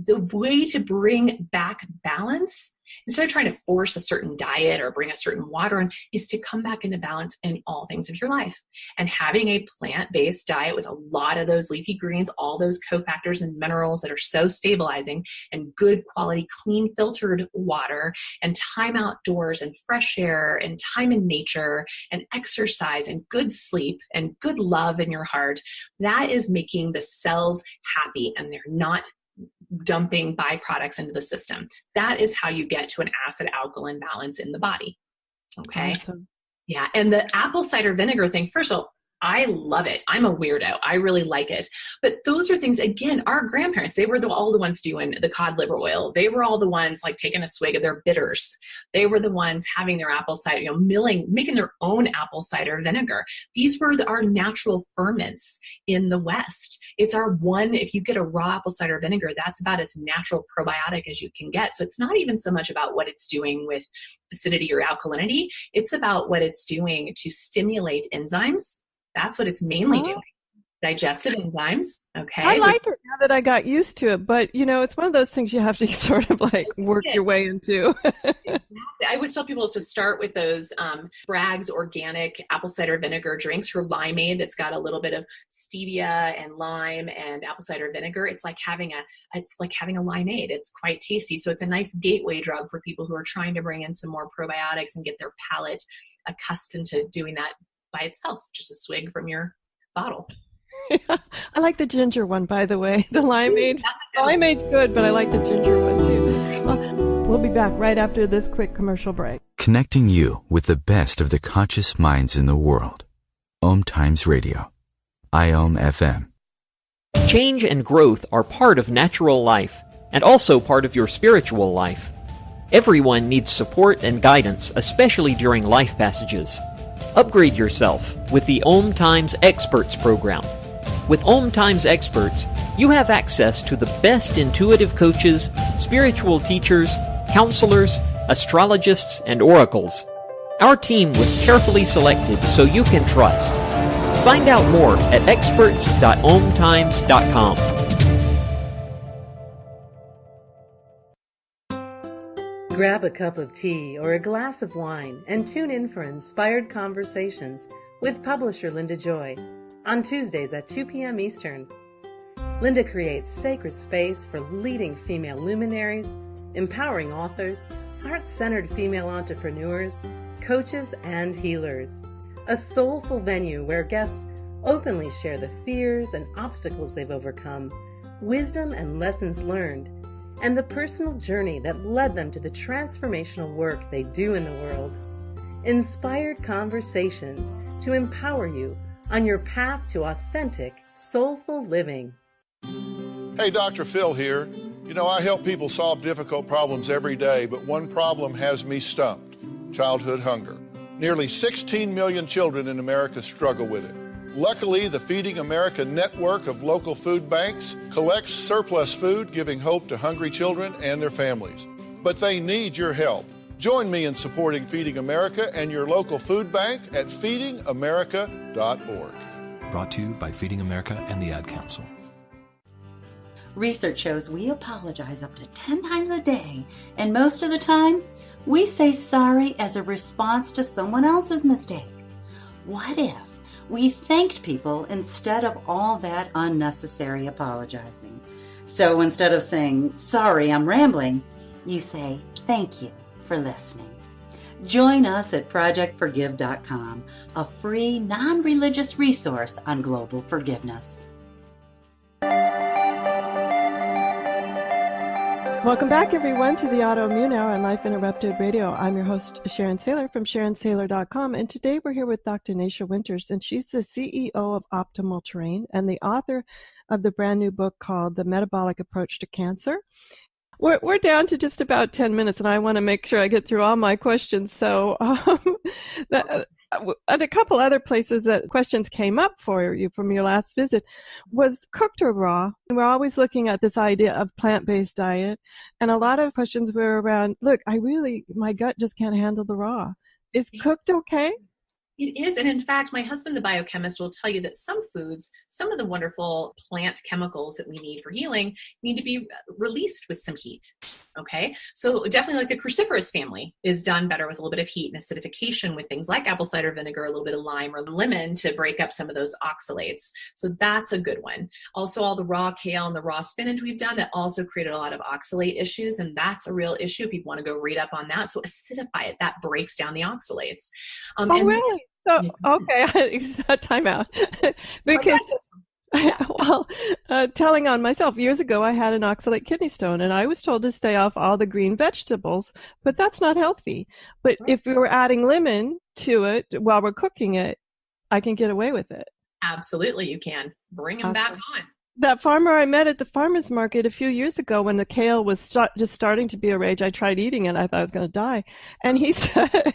the way to bring back balance, instead of trying to force a certain diet or bring a certain water in, is to come back into balance in all things of your life. And having a plant-based diet with a lot of those leafy greens, all those cofactors and minerals that are so stabilizing, and good quality, clean filtered water, and time outdoors and fresh air and time in nature and exercise and good sleep and good love in your heart, that is making the cells happy, and they're not dumping byproducts into the system. That is how you get to an acid alkaline balance in the body. Okay. Awesome. Yeah. And the apple cider vinegar thing, first of all, I love it. I'm a weirdo. I really like it. But those are things, again, our grandparents, they were all the ones doing the cod liver oil. They were all the ones like taking a swig of their bitters. They were the ones having their apple cider, making their own apple cider vinegar. These were our natural ferments in the West. It's our one, if you get a raw apple cider vinegar, that's about as natural probiotic as you can get. So it's not even so much about what it's doing with acidity or alkalinity. It's about what it's doing to stimulate enzymes. That's what it's mainly doing. Digestive enzymes. Okay. I like it now that I got used to it, but it's one of those things you have to sort of like work your way into. Exactly. I always tell people to start with those Bragg's organic apple cider vinegar drinks, her limeade that's got a little bit of stevia and lime and apple cider vinegar. It's like having a limeade. It's quite tasty. So it's a nice gateway drug for people who are trying to bring in some more probiotics and get their palate accustomed to doing that by itself, just a swig from your bottle. Yeah, I like the ginger one, by the way. The limeade. Limeade's good, but I like the ginger one too. We'll be back right after this quick commercial break. Connecting you with the best of the conscious minds in the world. OMTimes Radio. IOM FM. Change and growth are part of natural life and also part of your spiritual life. Everyone needs support and guidance, especially during life passages. Upgrade yourself with the OMTimes Experts program. With OMTimes Experts, you have access to the best intuitive coaches, spiritual teachers, counselors, astrologists, and oracles. Our team was carefully selected so you can trust. Find out more at experts.omtimes.com. Grab a cup of tea or a glass of wine and tune in for Inspired Conversations with publisher Linda Joy on Tuesdays at 2 p.m. Eastern. Linda creates sacred space for leading female luminaries, empowering authors, heart-centered female entrepreneurs, coaches, and healers. A soulful venue where guests openly share the fears and obstacles they've overcome, wisdom and lessons learned, and the personal journey that led them to the transformational work they do in the world. Inspired Conversations to empower you on your path to authentic, soulful living. Hey, Dr. Phil here. I help people solve difficult problems every day, but one problem has me stumped: childhood hunger. Nearly 16 million children in America struggle with it. Luckily, the Feeding America network of local food banks collects surplus food, giving hope to hungry children and their families. But they need your help. Join me in supporting Feeding America and your local food bank at feedingamerica.org. Brought to you by Feeding America and the Ad Council. Research shows we apologize up to 10 times a day, and most of the time, we say sorry as a response to someone else's mistake. What if we thanked people instead of all that unnecessary apologizing? So instead of saying, sorry, I'm rambling, you say, thank you for listening. Join us at projectforgive.com, a free, non-religious resource on global forgiveness. Welcome back, everyone, to the Autoimmune Hour on Life Interrupted Radio. I'm your host, Sharon Saylor from SharonSaylor.com, and today we're here with Dr. Nasha Winters, and she's the CEO of Optimal Terrain and the author of the brand new book called The Metabolic Approach to Cancer. We're down to just about 10 minutes, and I want to make sure I get through all my questions. So, and a couple other places that questions came up for you from your last visit was cooked or raw. We're always looking at this idea of plant-based diet, and a lot of questions were around, look, my gut just can't handle the raw. Is cooked okay? It is. And in fact, my husband, the biochemist, will tell you that some foods, some of the wonderful plant chemicals that we need for healing need to be released with some heat. Okay. So definitely like the cruciferous family is done better with a little bit of heat and acidification with things like apple cider vinegar, a little bit of lime or lemon to break up some of those oxalates. So that's a good one. Also, all the raw kale and the raw spinach we've done that also created a lot of oxalate issues. And that's a real issue. People want to go read up on that. So acidify it. That breaks down the oxalates. Really? So, okay, time out. Because, telling on myself, years ago I had an oxalate kidney stone, and I was told to stay off all the green vegetables, but that's not healthy. But if we were adding lemon to it while we're cooking it, I can get away with it. Absolutely, you can. Bring them back on. That farmer I met at the farmer's market a few years ago when the kale was just starting to be a rage, I tried eating it. I thought I was going to die. And he said,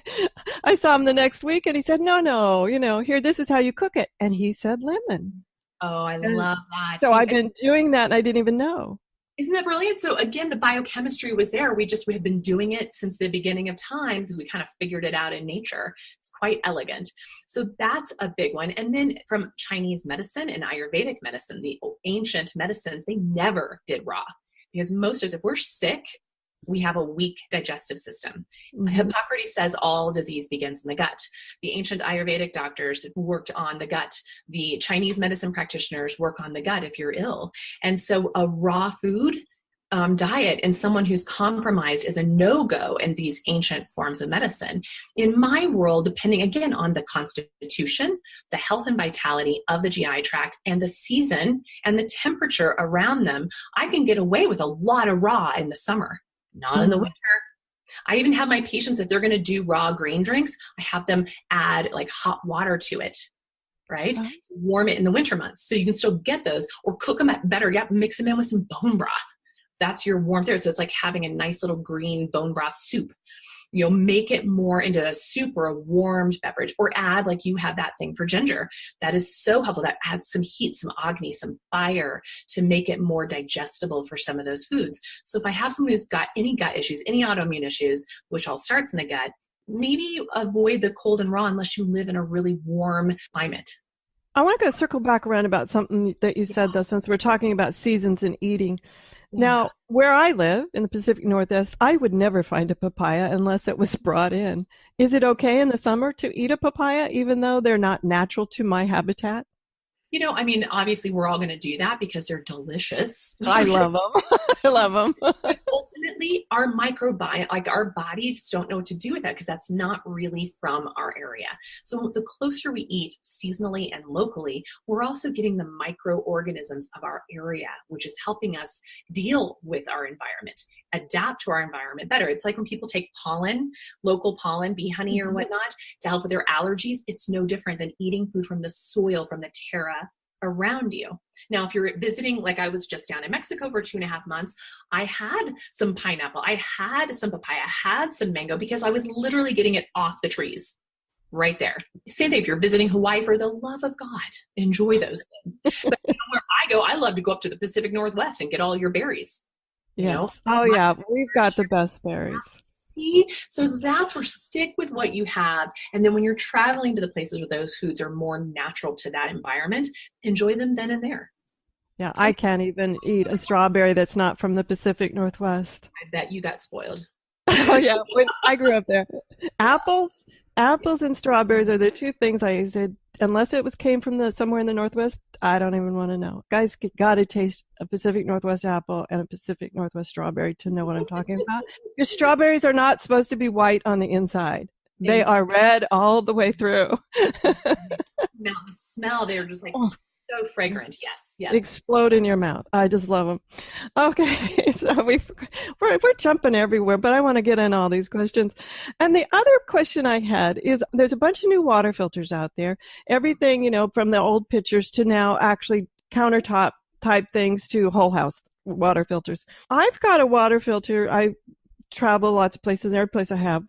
I saw him the next week and he said, no, here, this is how you cook it. And he said lemon. Oh, I love that. So I've been doing that and I didn't even know. Isn't that brilliant? So again, the biochemistry was there. We have been doing it since the beginning of time because we kind of figured it out in nature. It's quite elegant. So that's a big one. And then from Chinese medicine and Ayurvedic medicine, the ancient medicines, they never did raw because most of us, if we're sick, we have a weak digestive system. Mm-hmm. Hippocrates says all disease begins in the gut. The ancient Ayurvedic doctors worked on the gut. The Chinese medicine practitioners work on the gut if you're ill. And so a raw food diet and someone who's compromised is a no-go in these ancient forms of medicine. In my world, depending again on the constitution, the health and vitality of the GI tract and the season and the temperature around them, I can get away with a lot of raw in the summer. Not in the winter. I even have my patients, if they're going to do raw green drinks, I have them add like hot water to it, right? Uh-huh. Warm it in the winter months. So you can still get those or cook them better. Yeah, mix them in with some bone broth. That's your warmth there. So it's like having a nice little green bone broth soup. You'll make it more into a soup or a warmed beverage or add like you have that thing for ginger. That is so helpful. That adds some heat, some agni, some fire to make it more digestible for some of those foods. So if I have someone who's got any gut issues, any autoimmune issues, which all starts in the gut, maybe avoid the cold and raw unless you live in a really warm climate. I want to circle back around about something that you said, though, since we're talking about seasons and eating. Now, where I live in the Pacific Northwest, I would never find a papaya unless it was brought in. Is it okay in the summer to eat a papaya, even though they're not natural to my habitat? I mean, obviously we're all going to do that because they're delicious. I love them. I love them. But ultimately, our microbiome, like our bodies don't know what to do with that because that's not really from our area. So the closer we eat seasonally and locally, we're also getting the microorganisms of our area, which is helping us deal with our environment, adapt to our environment better. It's like when people take pollen, local pollen, bee honey or whatnot, to help with their allergies. It's no different than eating food from the soil, from the terra around you. Now, if you're visiting, like I was just down in Mexico for 2.5 months, I had some pineapple, I had some papaya, I had some mango because I was literally getting it off the trees right there. Same thing if you're visiting Hawaii, for the love of God, enjoy those things. But where I go, I love to go up to the Pacific Northwest and get all your berries. Yes. Oh, yeah. We've got the best berries. So that's where stick with what you have. And then when you're traveling to the places where those foods are more natural to that environment, enjoy them then and there. Yeah, I can't even eat a strawberry that's not from the Pacific Northwest. I bet you got spoiled. Oh, yeah. I grew up there. Apples and strawberries are the two things I said, unless it came from somewhere in the Northwest, I don't even want to know. Guys, got to taste a Pacific Northwest apple and a Pacific Northwest strawberry to know what I'm talking about. Because strawberries are not supposed to be white on the inside. They are red all the way through. Now the smell, they're just like so fragrant. Yes. Explode in your mouth. I just love them. Okay, so we're jumping everywhere, but I want to get in all these questions. And the other question I had is, there's a bunch of new water filters out there. Everything, from the old pitchers to now actually countertop type things to whole house water filters. I've got a water filter. I travel lots of places. Every place I have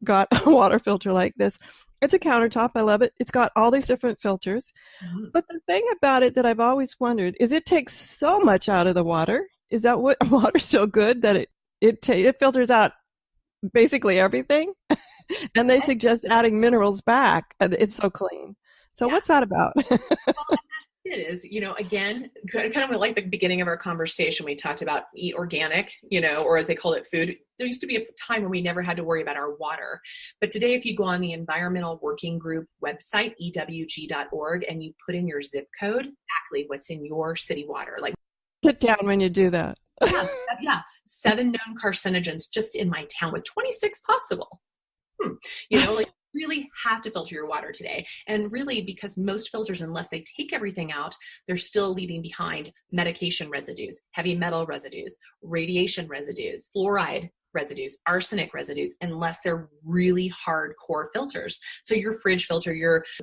got a water filter like this. It's a countertop. I love it. It's got all these different filters. Mm-hmm. But the thing about it that I've always wondered is it takes so much out of the water. Is that what water's so good that it filters out basically everything? And they suggest adding minerals back. It's so clean. So what's that about? Well, it is, again, kind of like the beginning of our conversation, we talked about eat organic, or as they call it, food. There used to be a time when we never had to worry about our water. But today, if you go on the Environmental Working Group website, ewg.org, and you put in your zip code, exactly what's in your city water. Like, sit down when you do that. Yeah. 7 known carcinogens just in my town with 26 possible. Really have to filter your water today. And really, because most filters, unless they take everything out, they're still leaving behind medication residues, heavy metal residues, radiation residues, fluoride residues, arsenic residues, unless they're really hardcore filters. So your fridge filter,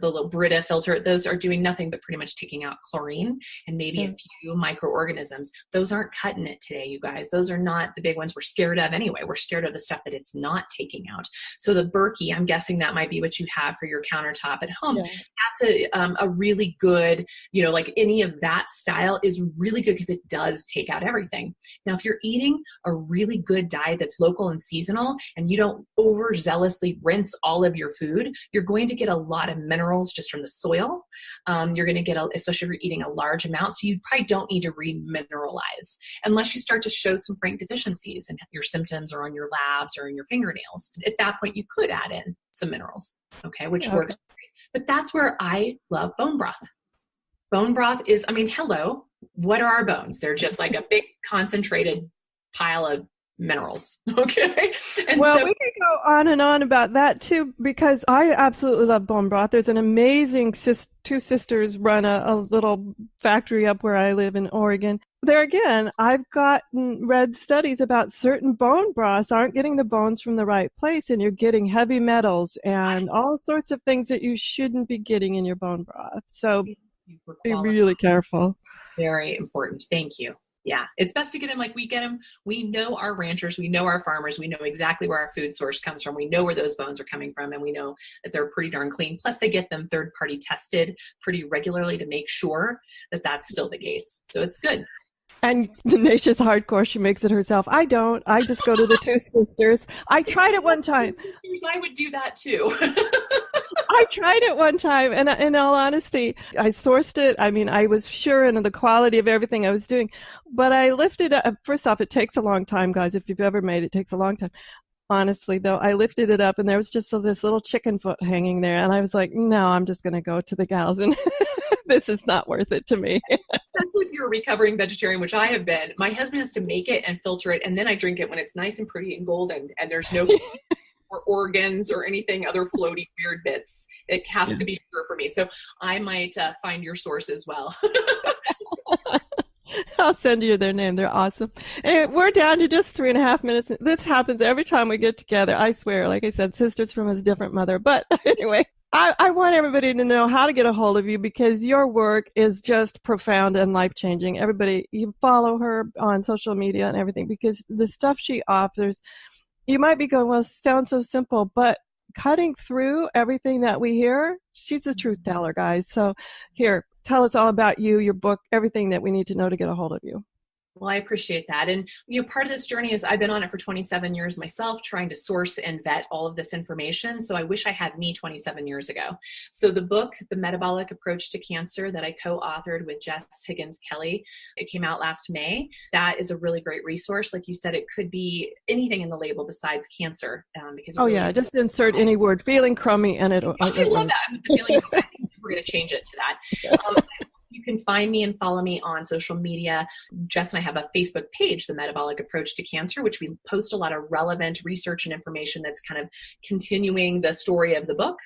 the little Brita filter, those are doing nothing but pretty much taking out chlorine and maybe a few microorganisms. Those aren't cutting it today, you guys. Those are not the big ones we're scared of anyway. We're scared of the stuff that it's not taking out. So the Berkey, I'm guessing that might be what you have for your countertop at home. Yeah. That's a really good, like any of that style is really good because it does take out everything. Now, if you're eating a really good diet that's local and seasonal, and you don't overzealously rinse all of your food, you're going to get a lot of minerals just from the soil. You're going to get, especially if you're eating a large amount, so you probably don't need to remineralize unless you start to show some frank deficiencies in your symptoms or on your labs or in your fingernails. At that point, you could add in some minerals, which works great. But that's where I love bone broth. Bone broth is, hello, what are our bones? They're just like a big concentrated pile of minerals. Okay. And we could go on and on about that too, because I absolutely love bone broth. There's an amazing two sisters run a little factory up where I live in Oregon. There again, I've read studies about certain bone broths aren't getting the bones from the right place, and you're getting heavy metals and all sorts of things that you shouldn't be getting in your bone broth. So be really careful. Very important. Thank you. Yeah, it's best to get them like we get them. We know our ranchers, we know our farmers, we know exactly where our food source comes from. We know where those bones are coming from, and we know that they're pretty darn clean. Plus, they get them third-party tested pretty regularly to make sure that that's still the case. So it's good. And Nasha's hardcore. She makes it herself. I don't. I just go to the two sisters. I tried it one time. I would do that too. I tried it one time, and in all honesty, I sourced it. I was sure in the quality of everything I was doing, but I lifted up. First off, it takes a long time, guys. If you've ever made it, it takes a long time. Honestly, though, I lifted it up, and there was just this little chicken foot hanging there, and I was like, no, I'm just going to go to the gals, and this is not worth it to me. Especially if you're a recovering vegetarian, which I have been. My husband has to make it and filter it, and then I drink it when it's nice and pretty and golden, and there's no or organs or anything other floaty weird bits. It has to be pure for me. So I might find your source as well. I'll send you their name. They're awesome. And we're down to just 3.5 minutes. This happens every time we get together. I swear, like I said, sisters from a different mother. But anyway, I want everybody to know how to get a hold of you, because your work is just profound and life-changing. Everybody, you follow her on social media and everything, because the stuff she offers, you might be going, well, it sounds so simple, but cutting through everything that we hear, she's a truth teller, guys. So here, tell us all about you, your book, everything that we need to know to get a hold of you. Well, I appreciate that. And, part of this journey is I've been on it for 27 years myself, trying to source and vet all of this information. So I wish I had me 27 years ago. So the book, The Metabolic Approach to Cancer, that I co-authored with Jess Higgins Kelly, it came out last May. That is a really great resource. Like you said, it could be anything in the label besides cancer. Because just insert any word, feeling crummy, and it'll. I love that. We're going to change it to that. You can find me and follow me on social media. Jess and I have a Facebook page, The Metabolic Approach to Cancer, which we post a lot of relevant research and information that's kind of continuing the story of the book.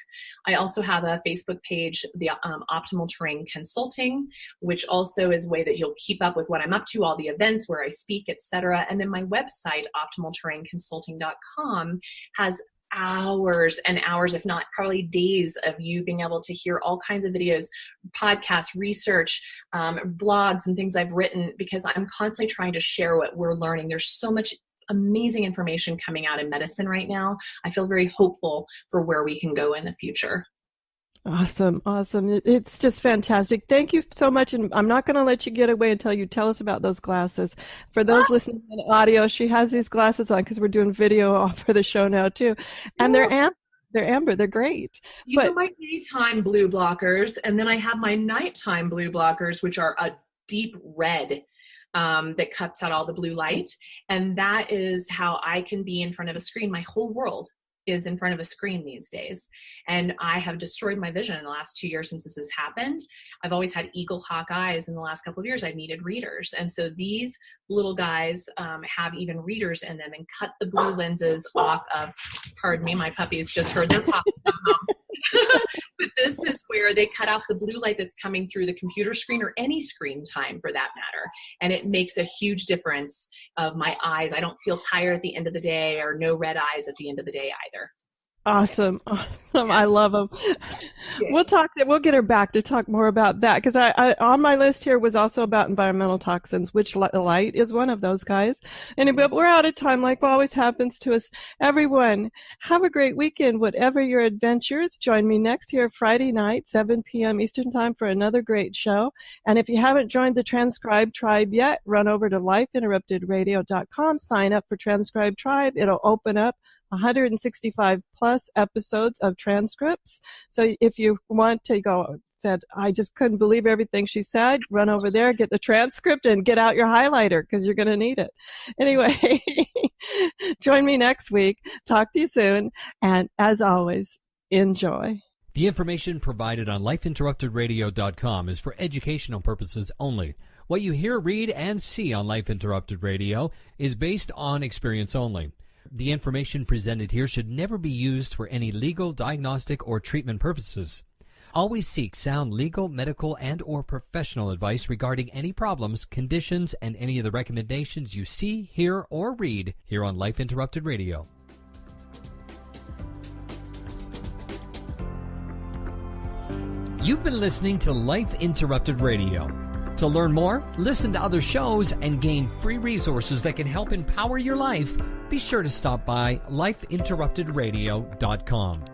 I also have a Facebook page, the Optimal Terrain Consulting, which also is a way that you'll keep up with what I'm up to, all the events where I speak, etc. And then my website, optimalterrainconsulting.com, has hours and hours, if not probably days, of you being able to hear all kinds of videos, podcasts, research, blogs, and things I've written, because I'm constantly trying to share what we're learning. There's so much amazing information coming out in medicine right now. I feel very hopeful for where we can go in the future. Awesome. It's just fantastic. Thank you so much. And I'm not going to let you get away until you tell us about those glasses. For those listening to the audio, she has these glasses on because we're doing video for the show now too. And they're amber. They're great. These are my daytime blue blockers. And then I have my nighttime blue blockers, which are a deep red that cuts out all the blue light. And that is how I can be in front of a screen. My whole world is in front of a screen these days. And I have destroyed my vision in the last 2 years since this has happened. I've always had eagle hawk eyes. In the last couple of years, I've needed readers. And so these little guys have even readers in them and cut the blue lenses off of, pardon me, my puppies just heard their pop. But this is where they cut off the blue light that's coming through the computer screen or any screen time for that matter. And it makes a huge difference of my eyes. I don't feel tired at the end of the day, or no red eyes at the end of the day either. Awesome. I love them. We'll get her back to talk more about that, because I on my list here was also about environmental toxins, which light is one of those guys. Anyway, we're out of time, like always happens to us. Everyone, have a great weekend, whatever your adventures. Join me next here Friday night, 7 p.m. Eastern Time, for another great show. And if you haven't joined the Transcribe Tribe yet, run over to lifeinterruptedradio.com, sign up for Transcribe Tribe. It'll open up 165 plus episodes of transcripts. So if you want to said, I just couldn't believe everything she said, run over there, get the transcript, and get out your highlighter, because you're going to need it. Anyway, join me next week. Talk to you soon. And as always, enjoy. The information provided on lifeinterruptedradio.com is for educational purposes only. What you hear, read, and see on Life Interrupted Radio is based on experience only. The information presented here should never be used for any legal, diagnostic, or treatment purposes. Always seek sound legal, medical, and or professional advice regarding any problems, conditions, and any of the recommendations you see, hear, or read here on Life Interrupted Radio. You've been listening to Life Interrupted Radio. To learn more, listen to other shows, and gain free resources that can help empower your life, be sure to stop by lifeinterruptedradio.com.